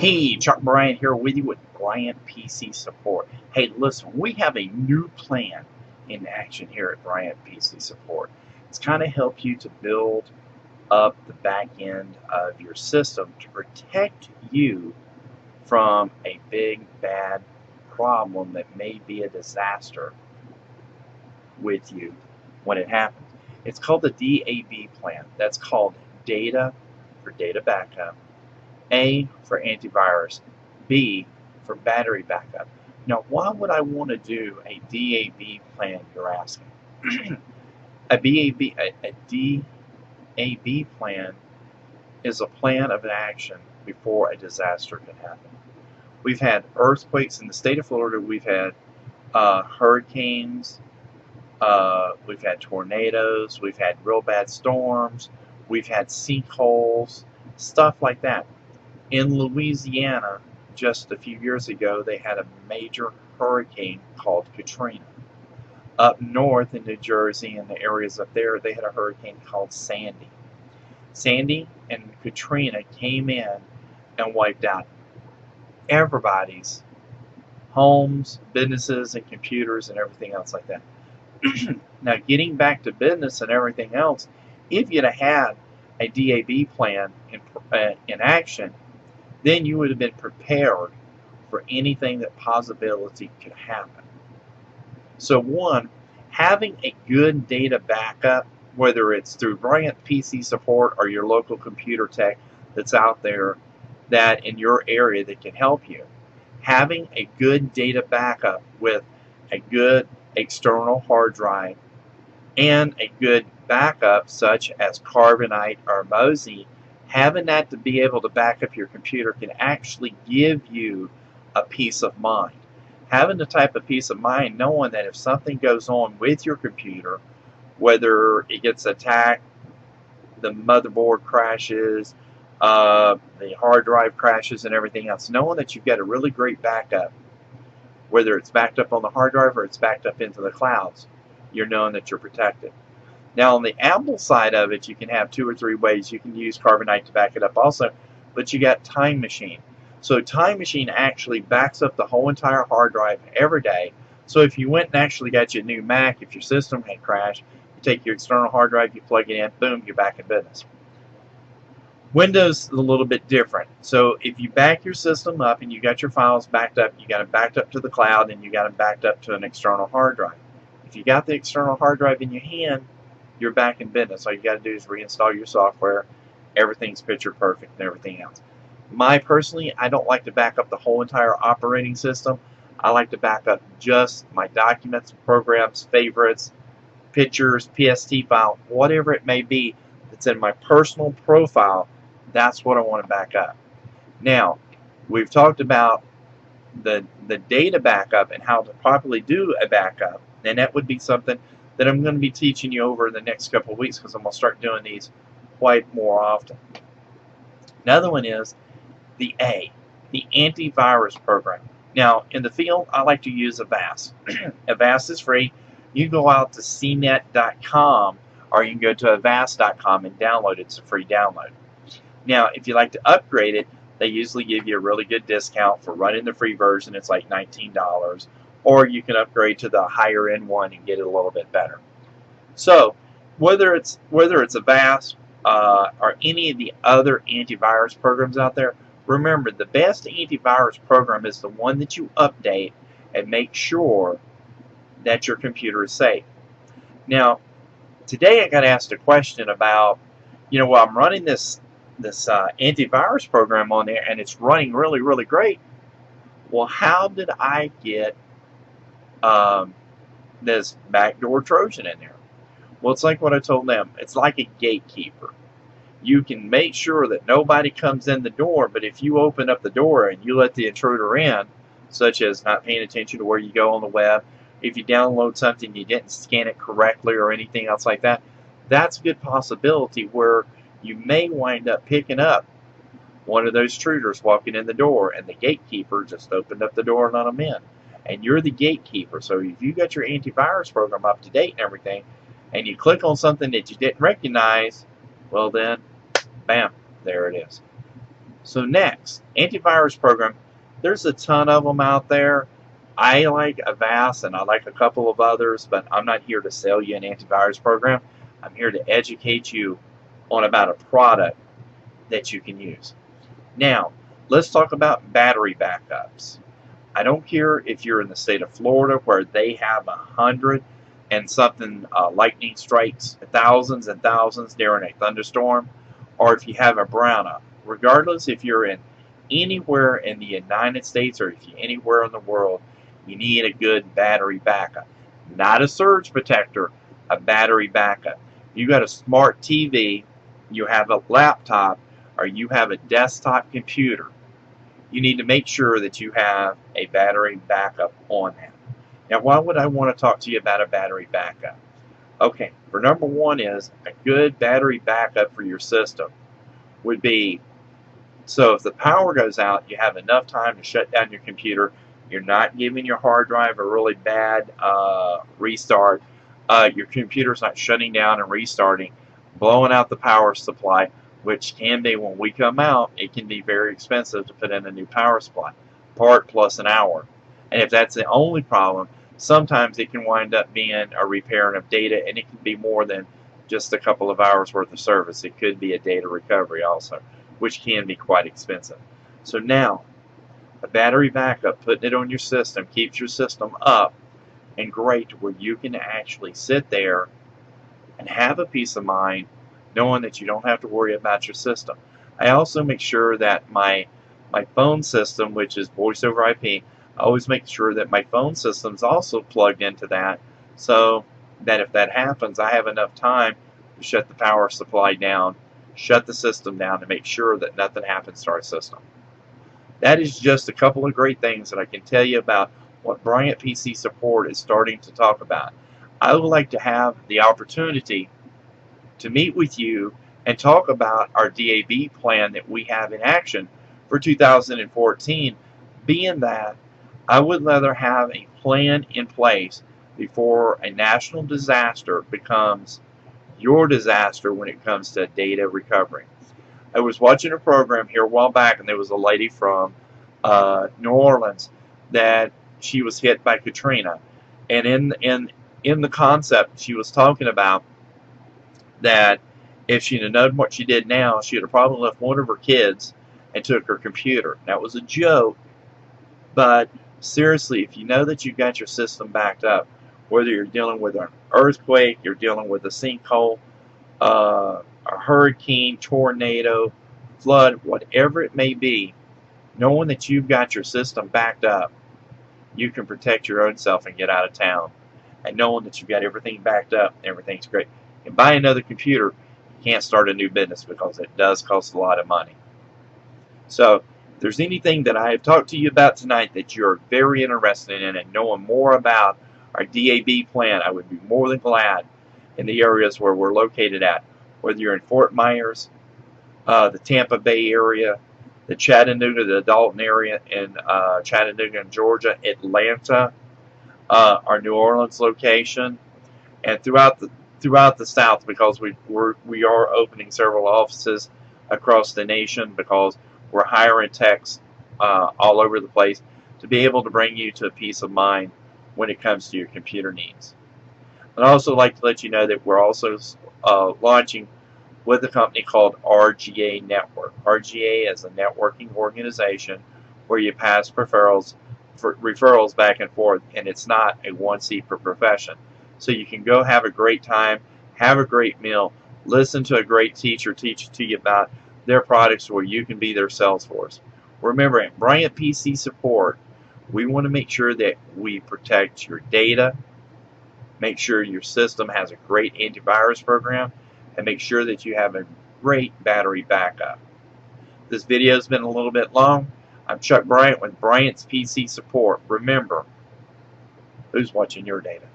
Hey, Chuck Bryant here with you with Bryant PC Support. Hey, listen, we have a new plan in action here at Bryant PC Support. It's kind of help you to build up the back end of your system to protect you from a big bad problem that may be a disaster with you when it happens. It's called the DAB plan. That's called data for data backup, A for antivirus, B for battery backup. Now, why would I want to do a DAB plan, you're asking? a DAB plan is a plan of action before a disaster can happen. We've had earthquakes in the state of Florida. We've had hurricanes. We've had tornadoes. We've had real bad storms. We've had sinkholes, stuff like that. In Louisiana, just a few years ago, they had a major hurricane called Katrina. Up north in New Jersey and the areas up there, they had a hurricane called Sandy. Sandy and Katrina came in and wiped out everybody's homes, businesses, and computers and everything else like that. Now, getting back to business and everything else, if you'd have had a DAB plan in action, then you would have been prepared for anything that possibility could happen. So one, having a good data backup, whether it's through Bryant PC Support or your local computer tech that's out there that in your area that can help you, having a good data backup with a good external hard drive and a good backup such as Carbonite or Mozy, having that to be able to back up your computer can actually give you a peace of mind. Having the type of peace of mind knowing that if something goes on with your computer, whether it gets attacked, the motherboard crashes, the hard drive crashes and everything else, knowing that you've got a really great backup, whether it's backed up on the hard drive or it's backed up into the clouds, you're knowing that you're protected. Now, on the Apple side of it, you can have 2 or 3 ways. You can use Carbonite to back it up also, but you got Time Machine. So Time Machine actually backs up the whole entire hard drive every day. So if you went and actually got your new Mac, if your system had crashed, you take your external hard drive, you plug it in, boom, you're back in business. Windows is a little bit different. So if you back your system up and you got your files backed up, you got them backed up to the cloud and you got them backed up to an external hard drive. If you got the external hard drive in your hand, you're back in business. All you got to do is reinstall your software. Everything's picture perfect and everything else. Personally, I don't like to back up the whole entire operating system. I like to back up just my documents, programs, favorites, pictures, PST file, whatever it may be that's in my personal profile. That's what I want to back up. Now, we've talked about the data backup and how to properly do a backup, and that would be something that I'm going to be teaching you over the next couple of weeks because I'm going to start doing these quite more often. Another one is the antivirus program. Now, in the field, I like to use Avast. Avast is free. You can go out to cnet.com or you can go to avast.com and download it. It's a free download. Now, if you like to upgrade it, they usually give you a really good discount for running the free version. It's like $19. Or you can upgrade to the higher end one and get it a little bit better. So, whether it's Avast or any of the other antivirus programs out there, remember the best antivirus program is the one that you update and make sure that your computer is safe. Now, today I got asked a question about, well, I'm running this antivirus program on there and it's running really, really great. Well, how did I get this backdoor Trojan in there? Well, it's like what I told them. It's like a gatekeeper. You can make sure that nobody comes in the door, but if you open up the door and you let the intruder in, such as not paying attention to where you go on the web, if you download something you didn't scan it correctly or anything else like that, that's a good possibility where you may wind up picking up one of those intruders walking in the door and the gatekeeper just opened up the door and let them in. And you're the gatekeeper. So if you got your antivirus program up to date and everything, and you click on something that you didn't recognize, well then, bam, there it is. So next, antivirus program. There's a ton of them out there. I like Avast and I like a couple of others, but I'm not here to sell you an antivirus program. I'm here to educate you on about a product that you can use. Now, let's talk about battery backups. I don't care if you're in the state of Florida where they have 100 and something lightning strikes, thousands and thousands during a thunderstorm, or if you have a brownout. Regardless if you're in anywhere in the United States or if you're anywhere in the world, you need a good battery backup. Not a surge protector, a battery backup. You got a smart TV, you have a laptop, or you have a desktop computer, you need to make sure that you have a battery backup on that. Now, why would I want to talk to you about a battery backup? Okay, for number one is a good battery backup for your system would be, so if the power goes out, you have enough time to shut down your computer. You're not giving your hard drive a really bad restart. Your computer's not shutting down and restarting, blowing out the power supply, which can be, when we come out, it can be very expensive to put in a new power supply, part plus an hour. And if that's the only problem, sometimes it can wind up being a repairing of data, and it can be more than just a couple of hours worth of service. It could be a data recovery also, which can be quite expensive. So now, a battery backup, putting it on your system, keeps your system up and great, where you can actually sit there and have a peace of mind knowing that you don't have to worry about your system. I also make sure that my phone system, which is voice over IP, I always make sure that my phone system is also plugged into that, so that if that happens, I have enough time to shut the power supply down, shut the system down, to make sure that nothing happens to our system. That is just a couple of great things that I can tell you about what Bryant PC Support is starting to talk about. I would like to have the opportunity to meet with you and talk about our DAB plan that we have in action for 2014, being that I would rather have a plan in place before a national disaster becomes your disaster when it comes to data recovery. I was watching a program here a while back, and there was a lady from New Orleans that she was hit by Katrina, and in the concept she was talking about that if she'd have known what she did now, she would have probably left one of her kids and took her computer. That was a joke, but seriously, if you know that you've got your system backed up, whether you're dealing with an earthquake, you're dealing with a sinkhole, a hurricane, tornado, flood, whatever it may be, knowing that you've got your system backed up, you can protect your own self and get out of town. And knowing that you've got everything backed up, everything's great. And buy another computer, you can't start a new business because it does cost a lot of money. So, if there's anything that I have talked to you about tonight that you're very interested in and knowing more about our DAB plan, I would be more than glad in the areas where we're located at. Whether you're in Fort Myers, the Tampa Bay area, the Chattanooga, the Dalton area, in Chattanooga, Georgia, Atlanta, our New Orleans location, and throughout the South, because we are opening several offices across the nation, because we're hiring techs all over the place to be able to bring you to a peace of mind when it comes to your computer needs. I'd also like to let you know that we're also launching with a company called RGA Network. RGA is a networking organization where you pass referrals back and forth, and it's not a one seat per profession. So you can go have a great time, have a great meal, listen to a great teacher teach to you about their products where you can be their sales force. Remember, at Bryant PC Support, we want to make sure that we protect your data, make sure your system has a great antivirus program, and make sure that you have a great battery backup. This video has been a little bit long. I'm Chuck Bryant with Bryant's PC Support. Remember, who's watching your data?